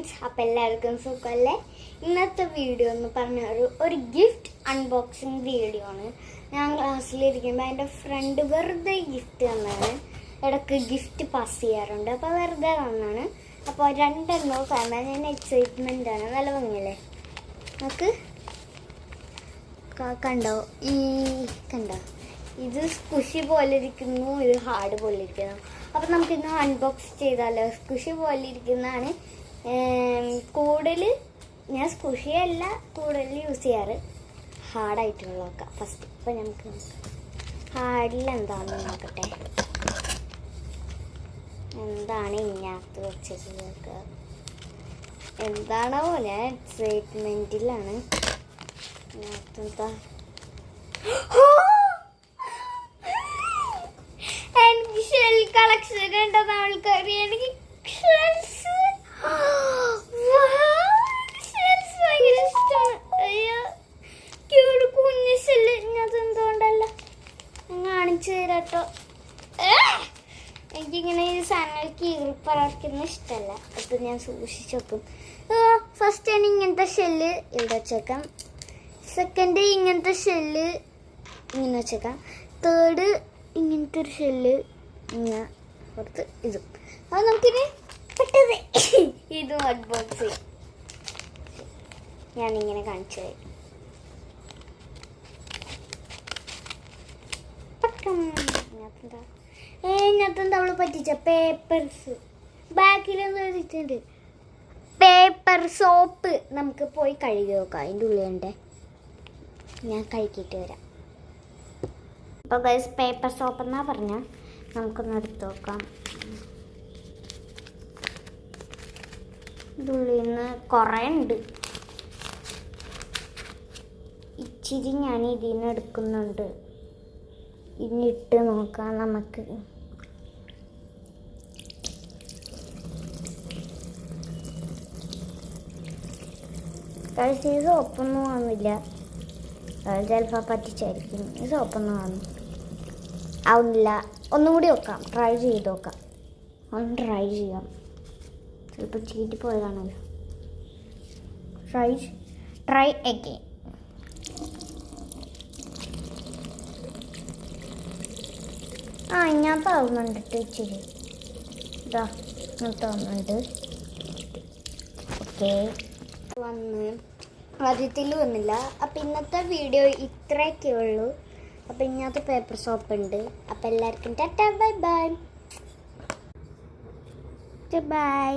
Friends, അപ്പോൾ എല്ലാവർക്കും സുഖമല്ലേ? ഇന്നത്തെ വീഡിയോ എന്ന് പറഞ്ഞാൽ ഒരു ഗിഫ്റ്റ് അൺബോക്സിങ് വീഡിയോ ആണ്. ഞാൻ ക്ലാസ്സിലിരിക്കുമ്പോൾ എൻ്റെ ഫ്രണ്ട് വെറുതെ ഗിഫ്റ്റ് തന്നാണ്. ഇടയ്ക്ക് ഗിഫ്റ്റ് പാസ് ചെയ്യാറുണ്ട്, അപ്പോൾ വെറുതെ തന്നാണ്. അപ്പോൾ രണ്ടെണ്ണോ കാണാൻ ഞാൻ എക്സൈറ്റ്മെൻ്റ് ആണ്. നല്ല ഭംഗിയല്ലേ? നമുക്ക് കണ്ടോ? കണ്ടോ, ഇത് സ്കുഷി പോലെ ഇരിക്കുന്നു, ഇത് ഹാർഡ് പോലെ ഇരിക്കുന്നു. അപ്പം നമുക്കിന്ന് അൺബോക്സ് ചെയ്താലോ? സ്കുഷി പോലെ ഇരിക്കുന്നതാണ് കൂടുതൽ. ഞാൻ സ്കുഷിയല്ല കൂടുതൽ യൂസ് ചെയ്യാറ്, ഹാർഡായിട്ടുള്ളതൊക്കെ ഫസ്റ്റ്. അപ്പം നമുക്ക് ഹാർഡിൽ എന്താണെന്ന് നോക്കട്ടെ. എന്താണ് ഇതിനകത്ത് വെച്ചത്? എന്താണോ, ഞാൻ എക്സൈറ്റ്മെൻറ്റിലാണ്. ഇതിനകത്തെന്താ? എനിക്ക് ഷെൽ കളക്ഷൻ ഉണ്ടെന്ന് ആൾക്കറിയാം. എനിക്ക് ഷെൽസ് ഭയങ്കര ഇഷ്ടമാണ്. അയ്യോ, ഇവിടെ കുഞ്ഞ് ഷെല്ല്. ഇങ്ങനത്തെ എന്തുകൊണ്ടല്ല ഞാൻ കാണിച്ചു തരാട്ടോ. എനിക്കിങ്ങനെ ഈ സാധനങ്ങൾ കീറിപ്പറക്കുന്ന ഇഷ്ടമല്ല. അത് ഞാൻ സൂക്ഷിച്ച് വെക്കും. ഫസ്റ്റ് ആണ് ഇങ്ങനത്തെ ഷെല്ല് ഇവിടെ വെച്ചേക്കാം. സെക്കൻഡ് ഇങ്ങനത്തെ ഷെല്ല് ഇങ്ങനെ വെച്ചേക്കാം. തേർഡ് ഇങ്ങനത്തെ ഒരു ഷെല്ല് ഇങ്ങനെ പുറത്ത് ഇതും. അപ്പോൾ നമുക്കിനി പെട്ടത് ഇതും അൺബോക്സ് ചെയ്യാം. ഞാനിങ്ങനെ കാണിച്ചു തരാം. ഇതിനകത്തെന്താ അവള് പറ്റിച്ച പേപ്പേഴ്സ് ബാക്കിലെന്ന് എഴുതിയിട്ടുണ്ട്. Paper soap. നമുക്ക് പോയി കഴുകി നോക്കാം. അതിൻ്റെ ഉള്ളിലുണ്ട്, ഞാൻ കഴുകിയിട്ട് വരാം. അപ്പോൾ ഗൈസ്, പേപ്പർ സോപ്പ് എന്നാ പറഞ്ഞാൽ നമുക്കൊന്ന് എടുത്ത് നോക്കാം. ഇതിനുള്ളിൽ നിന്ന് കുറേ ഉണ്ട്. ഇച്ചിരി ഞാൻ ഇതിൽ നിന്ന് എടുക്കുന്നുണ്ട്. ഇന്നിട്ട് നോക്കാം നമുക്ക്. ഗൈസ്, ഈ സോപ്പൊന്നും വന്നില്ല. ചിലപ്പോൾ പറ്റിച്ചായിരിക്കും. ഈ സോപ്പൊന്നും ആവുന്നില്ല. ഒന്നും കൂടി നോക്കാം, ട്രൈ ചെയ്ത് നോക്കാം. ഒന്ന് ട്രൈ ചെയ്യാം. ചിലപ്പോൾ ചീറ്റി പോയതാണല്ലോ. Try again. ഇങ്ങനത്തെ ആവുന്നുണ്ട് ഇച്ചിരി. ഇതാ ഇങ്ങനത്തെ ആവുന്നുണ്ട്. ഓക്കെ, വന്ന് ആദ്യത്തിൽ വന്നില്ല. അപ്പം ഇന്നത്തെ വീഡിയോ ഇത്രയൊക്കെ ഉള്ളൂ. അപ്പം ഇങ്ങനത്തെ പേപ്പർ സോപ്പ് ഉണ്ട്. അപ്പം എല്ലാവർക്കും ടാറ്റാ, ബൈ ബൈ.